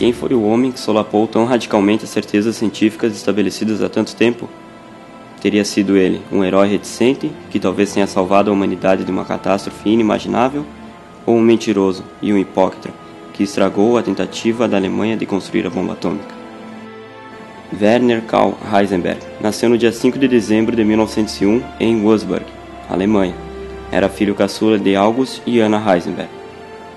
Quem foi o homem que solapou tão radicalmente as certezas científicas estabelecidas há tanto tempo? Teria sido ele um herói reticente, que talvez tenha salvado a humanidade de uma catástrofe inimaginável? Ou um mentiroso e um hipócrita, que estragou a tentativa da Alemanha de construir a bomba atômica? Werner Karl Heisenberg nasceu no dia 5 de dezembro de 1901 em Würzburg, Alemanha. Era filho caçula de August e Anna Heisenberg.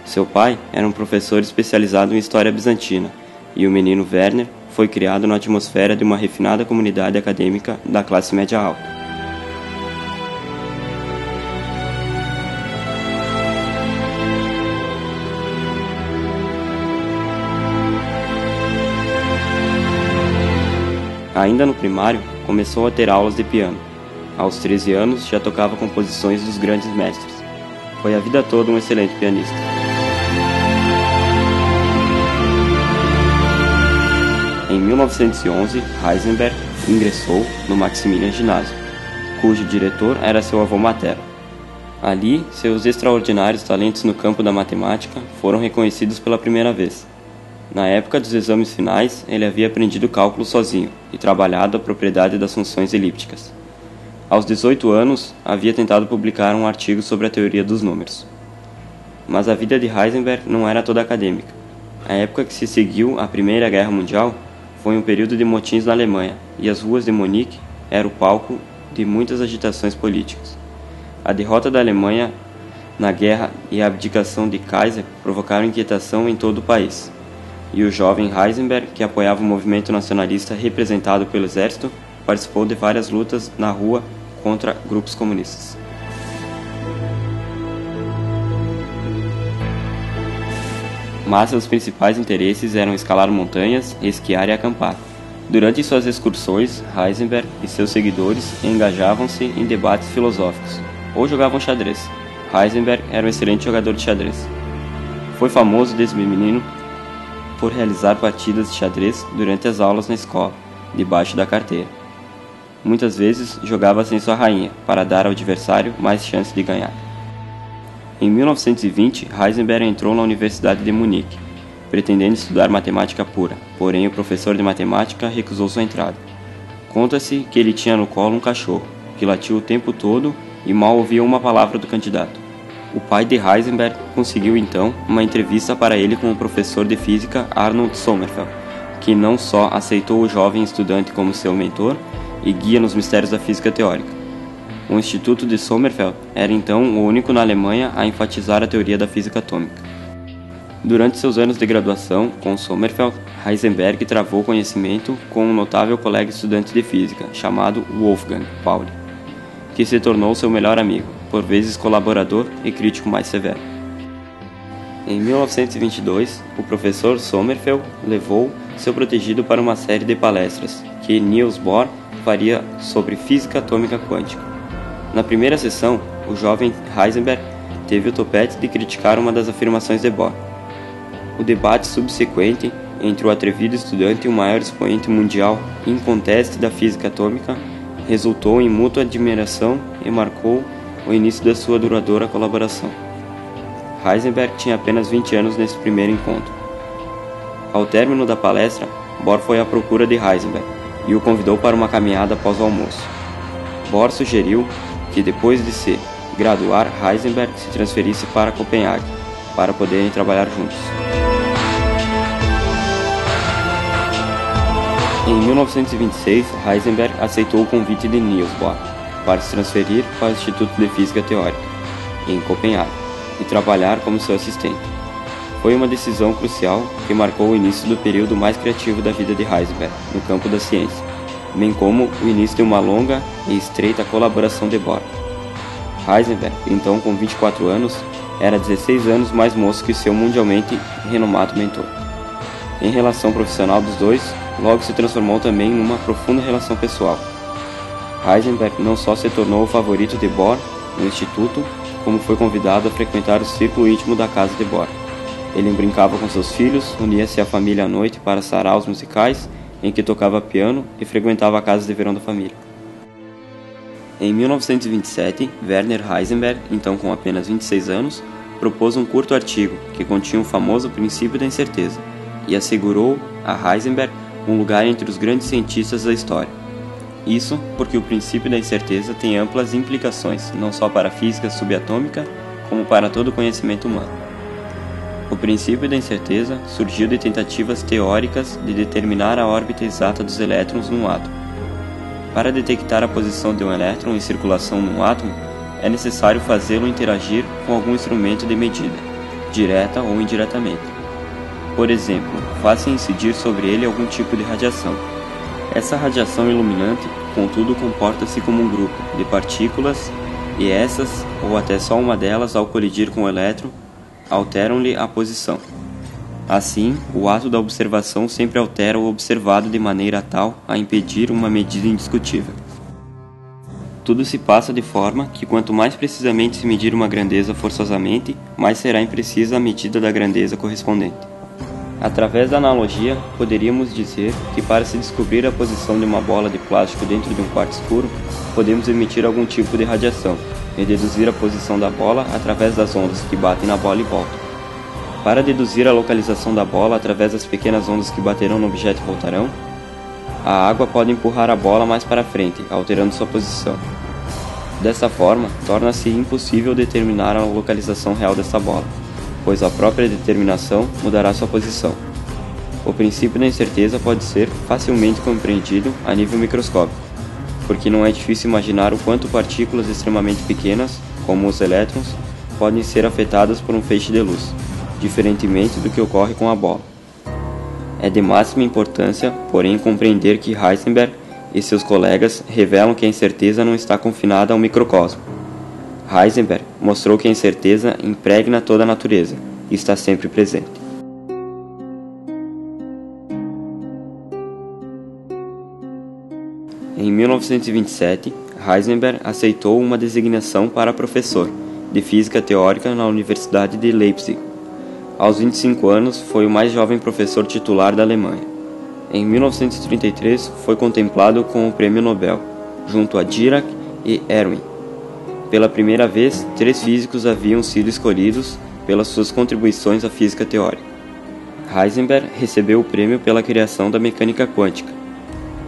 Seu pai era um professor especializado em história bizantina, e o menino Werner foi criado na atmosfera de uma refinada comunidade acadêmica da classe média alta. Ainda no primário, começou a ter aulas de piano. Aos 13 anos, já tocava composições dos grandes mestres. Foi a vida toda um excelente pianista. Em 1911, Heisenberg ingressou no Maximilian Ginásio, cujo diretor era seu avô materno. Ali, seus extraordinários talentos no campo da matemática foram reconhecidos pela primeira vez. Na época dos exames finais, ele havia aprendido cálculo sozinho e trabalhado a propriedade das funções elípticas. Aos 18 anos, havia tentado publicar um artigo sobre a teoria dos números. Mas a vida de Heisenberg não era toda acadêmica. A época que se seguiu à Primeira Guerra Mundial foi um período de motins na Alemanha, e as ruas de Munique eram o palco de muitas agitações políticas. A derrota da Alemanha na guerra e a abdicação de Kaiser provocaram inquietação em todo o país. E o jovem Heisenberg, que apoiava o movimento nacionalista representado pelo exército, participou de várias lutas na rua contra grupos comunistas. Mas seus principais interesses eram escalar montanhas, esquiar e acampar. Durante suas excursões, Heisenberg e seus seguidores engajavam-se em debates filosóficos ou jogavam xadrez. Heisenberg era um excelente jogador de xadrez. Foi famoso desde menino por realizar partidas de xadrez durante as aulas na escola, debaixo da carteira. Muitas vezes jogava sem sua rainha, para dar ao adversário mais chance de ganhar. Em 1920, Heisenberg entrou na Universidade de Munique, pretendendo estudar matemática pura, porém o professor de matemática recusou sua entrada. Conta-se que ele tinha no colo um cachorro, que latiu o tempo todo e mal ouvia uma palavra do candidato. O pai de Heisenberg conseguiu então uma entrevista para ele com o professor de física Arnold Sommerfeld, que não só aceitou o jovem estudante como seu mentor e guia nos mistérios da física teórica. O Instituto de Sommerfeld era então o único na Alemanha a enfatizar a teoria da física atômica. Durante seus anos de graduação com Sommerfeld, Heisenberg travou conhecimento com um notável colega estudante de física chamado Wolfgang Pauli, que se tornou seu melhor amigo, por vezes colaborador e crítico mais severo. Em 1922, o professor Sommerfeld levou seu protegido para uma série de palestras que Niels Bohr faria sobre física atômica quântica. Na primeira sessão, o jovem Heisenberg teve o topete de criticar uma das afirmações de Bohr. O debate subsequente entre o atrevido estudante e o maior expoente mundial inconteste da física atômica resultou em mútua admiração e marcou o início da sua duradoura colaboração. Heisenberg tinha apenas 20 anos nesse primeiro encontro. Ao término da palestra, Bohr foi à procura de Heisenberg e o convidou para uma caminhada após o almoço. Bohr sugeriu que depois de se graduar, Heisenberg se transferisse para Copenhague, para poderem trabalhar juntos. Em 1926, Heisenberg aceitou o convite de Niels Bohr para se transferir para o Instituto de Física Teórica, em Copenhague, e trabalhar como seu assistente. Foi uma decisão crucial que marcou o início do período mais criativo da vida de Heisenberg no campo da ciência, bem como o início de uma longa e estreita colaboração de Bohr. Heisenberg, então com 24 anos, era 16 anos mais moço que seu mundialmente renomado mentor. Em relação profissional dos dois, logo se transformou também em uma profunda relação pessoal. Heisenberg não só se tornou o favorito de Bohr no instituto, como foi convidado a frequentar o círculo íntimo da casa de Bohr. Ele brincava com seus filhos, unia-se à família à noite para saraus musicais, em que tocava piano e frequentava a casa de verão da família. Em 1927, Werner Heisenberg, então com apenas 26 anos, propôs um curto artigo que continha o famoso princípio da incerteza, e assegurou a Heisenberg um lugar entre os grandes cientistas da história. Isso porque o princípio da incerteza tem amplas implicações, não só para a física subatômica, como para todo o conhecimento humano. O princípio da incerteza surgiu de tentativas teóricas de determinar a órbita exata dos elétrons num átomo. Para detectar a posição de um elétron em circulação num átomo, é necessário fazê-lo interagir com algum instrumento de medida, direta ou indiretamente. Por exemplo, faça incidir sobre ele algum tipo de radiação. Essa radiação iluminante, contudo, comporta-se como um grupo de partículas e essas, ou até só uma delas, ao colidir com o elétron, alteram-lhe a posição. Assim, o ato da observação sempre altera o observado de maneira tal a impedir uma medida indiscutível. Tudo se passa de forma que quanto mais precisamente se medir uma grandeza forçosamente, mais será imprecisa a medida da grandeza correspondente. Através da analogia, poderíamos dizer que para se descobrir a posição de uma bola de plástico dentro de um quarto escuro, podemos emitir algum tipo de radiação e deduzir a posição da bola através das ondas que batem na bola e voltam. Para deduzir a localização da bola através das pequenas ondas que baterão no objeto e voltarão, a água pode empurrar a bola mais para frente, alterando sua posição. Dessa forma, torna-se impossível determinar a localização real dessa bola, pois a própria determinação mudará sua posição. O princípio da incerteza pode ser facilmente compreendido a nível microscópico, porque não é difícil imaginar o quanto partículas extremamente pequenas, como os elétrons, podem ser afetadas por um feixe de luz, diferentemente do que ocorre com a bola. É de máxima importância, porém, compreender que Heisenberg e seus colegas revelam que a incerteza não está confinada ao microcosmo. Heisenberg mostrou que a incerteza impregna toda a natureza e está sempre presente. Em 1927, Heisenberg aceitou uma designação para professor de física teórica na Universidade de Leipzig. Aos 25 anos, foi o mais jovem professor titular da Alemanha. Em 1933, foi contemplado com o Prêmio Nobel, junto a Dirac e Erwin. Pela primeira vez, 3 físicos haviam sido escolhidos pelas suas contribuições à física teórica. Heisenberg recebeu o prêmio pela criação da mecânica quântica,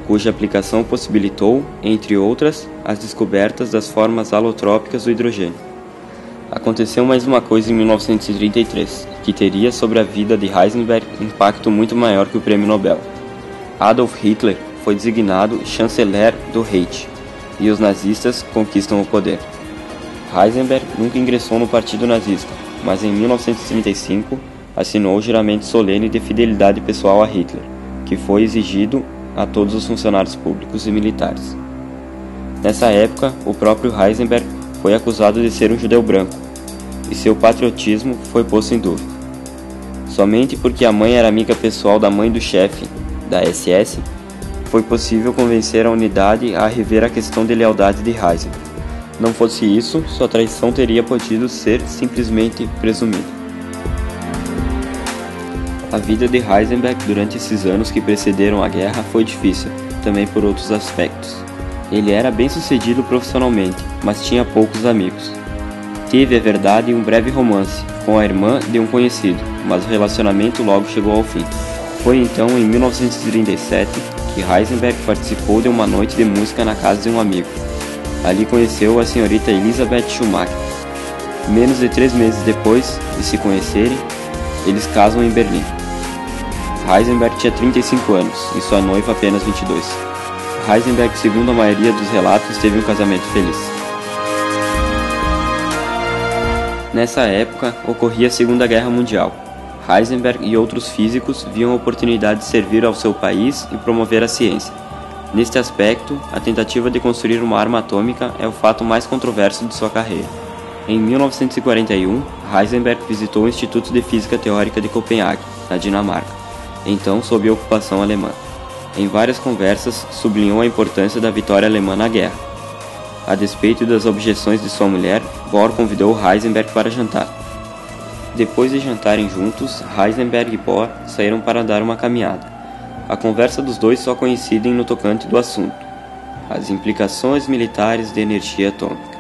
cuja aplicação possibilitou, entre outras, as descobertas das formas alotrópicas do hidrogênio. Aconteceu mais uma coisa em 1933, que teria sobre a vida de Heisenberg impacto muito maior que o prêmio Nobel. Adolf Hitler foi designado chanceler do Reich, e os nazistas conquistam o poder. Heisenberg nunca ingressou no partido nazista, mas em 1935 assinou o juramento solene de fidelidade pessoal a Hitler, que foi exigido a todos os funcionários públicos e militares. Nessa época, o próprio Heisenberg foi acusado de ser um judeu branco, e seu patriotismo foi posto em dúvida. Somente porque a mãe era amiga pessoal da mãe do chefe da SS, foi possível convencer a unidade a rever a questão de lealdade de Heisenberg. Não fosse isso, sua traição teria podido ser simplesmente presumida. A vida de Heisenberg durante esses anos que precederam a guerra foi difícil, também por outros aspectos. Ele era bem-sucedido profissionalmente, mas tinha poucos amigos. Teve, é verdade, um breve romance com a irmã de um conhecido, mas o relacionamento logo chegou ao fim. Foi então, em 1937, que Heisenberg participou de uma noite de música na casa de um amigo. Ali conheceu a senhorita Elisabeth Schumacher. Menos de 3 meses depois de se conhecerem, eles casam em Berlim. Heisenberg tinha 35 anos e sua noiva apenas 22. Heisenberg, segundo a maioria dos relatos, teve um casamento feliz. Nessa época, ocorria a Segunda Guerra Mundial. Heisenberg e outros físicos viam a oportunidade de servir ao seu país e promover a ciência. Neste aspecto, a tentativa de construir uma arma atômica é o fato mais controverso de sua carreira. Em 1941, Heisenberg visitou o Instituto de Física Teórica de Copenhague, na Dinamarca, então sob ocupação alemã. Em várias conversas, sublinhou a importância da vitória alemã na guerra. A despeito das objeções de sua mulher, Bohr convidou Heisenberg para jantar. Depois de jantarem juntos, Heisenberg e Bohr saíram para dar uma caminhada. A conversa dos dois só coincidem no tocante do assunto: as implicações militares de energia atômica.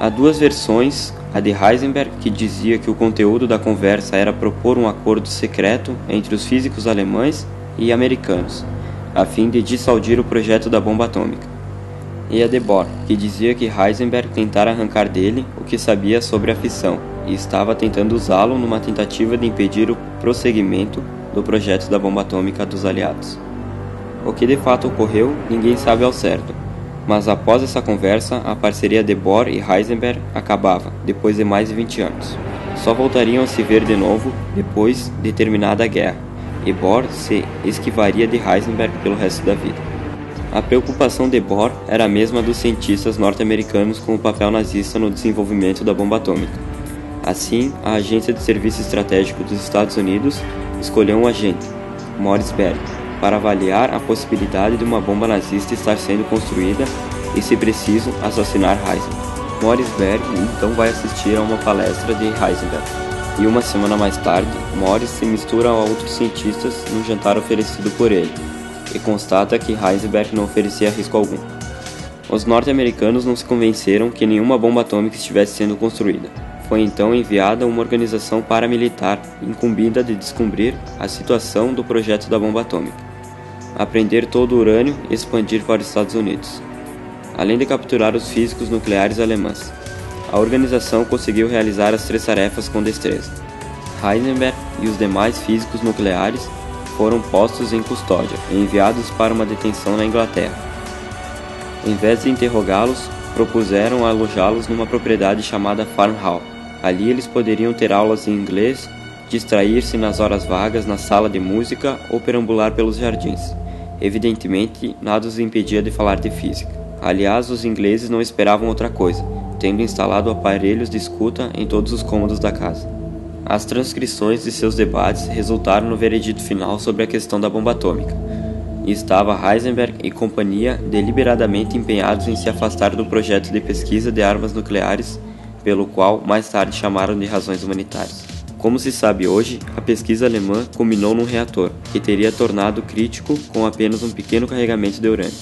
Há 2 versões A de Heisenberg, que dizia que o conteúdo da conversa era propor um acordo secreto entre os físicos alemães e americanos, a fim de dissuadir o projeto da bomba atômica. E a de Bohr, que dizia que Heisenberg tentara arrancar dele o que sabia sobre a fissão e estava tentando usá-lo numa tentativa de impedir o prosseguimento do projeto da bomba atômica dos aliados. O que de fato ocorreu, ninguém sabe ao certo, mas após essa conversa, a parceria de Bohr e Heisenberg acabava, depois de mais de 20 anos. Só voltariam a se ver de novo depois de terminada a guerra, e Bohr se esquivaria de Heisenberg pelo resto da vida. A preocupação de Bohr era a mesma dos cientistas norte-americanos com o papel nazista no desenvolvimento da bomba atômica. Assim, a Agência de Serviço Estratégico dos Estados Unidos escolheu um agente, Morris Berg, para avaliar a possibilidade de uma bomba nazista estar sendo construída e, se preciso, assassinar Heisenberg. Morris Berg então vai assistir a uma palestra de Heisenberg, e uma semana mais tarde, Morris se mistura a outros cientistas num jantar oferecido por ele, e constata que Heisenberg não oferecia risco algum. Os norte-americanos não se convenceram que nenhuma bomba atômica estivesse sendo construída. Foi então enviada uma organização paramilitar incumbida de descobrir a situação do projeto da bomba atômica, apreender todo o urânio e expandir para os Estados Unidos, além de capturar os físicos nucleares alemães. A organização conseguiu realizar as 3 tarefas com destreza. Heisenberg e os demais físicos nucleares foram postos em custódia e enviados para uma detenção na Inglaterra. Em vez de interrogá-los, propuseram alojá-los numa propriedade chamada Farm Hall. Ali eles poderiam ter aulas em inglês, distrair-se nas horas vagas na sala de música ou perambular pelos jardins. Evidentemente, nada os impedia de falar de física. Aliás, os ingleses não esperavam outra coisa, tendo instalado aparelhos de escuta em todos os cômodos da casa. As transcrições de seus debates resultaram no veredito final sobre a questão da bomba atômica, e estava Heisenberg e companhia deliberadamente empenhados em se afastar do projeto de pesquisa de armas nucleares, pelo qual mais tarde chamaram de razões humanitárias. Como se sabe hoje, a pesquisa alemã culminou num reator, que teria tornado crítico com apenas um pequeno carregamento de urânio.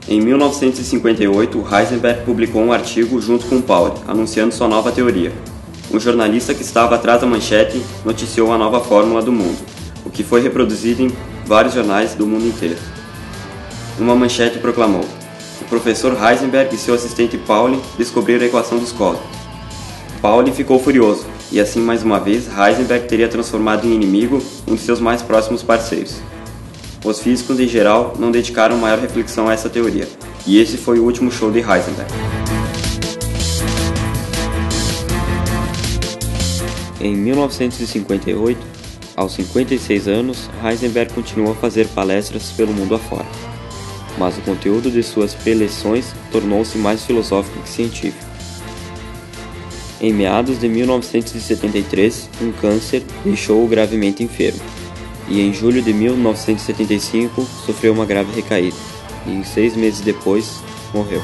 Em 1958, Heisenberg publicou um artigo junto com Pauli, anunciando sua nova teoria. Um jornalista que estava atrás da manchete noticiou a nova fórmula do mundo, o que foi reproduzido em vários jornais do mundo inteiro. Uma manchete proclamou: o professor Heisenberg e seu assistente Pauli descobriram a equação dos cósmos. Pauli ficou furioso, e assim mais uma vez Heisenberg teria transformado em inimigo um de seus mais próximos parceiros. Os físicos em geral não dedicaram maior reflexão a essa teoria, e esse foi o último show de Heisenberg. Em 1958, aos 56 anos, Heisenberg continuou a fazer palestras pelo mundo afora, mas o conteúdo de suas preleções tornou-se mais filosófico que científico. Em meados de 1973, um câncer deixou-o gravemente enfermo, e em julho de 1975 sofreu uma grave recaída, e 6 meses depois morreu.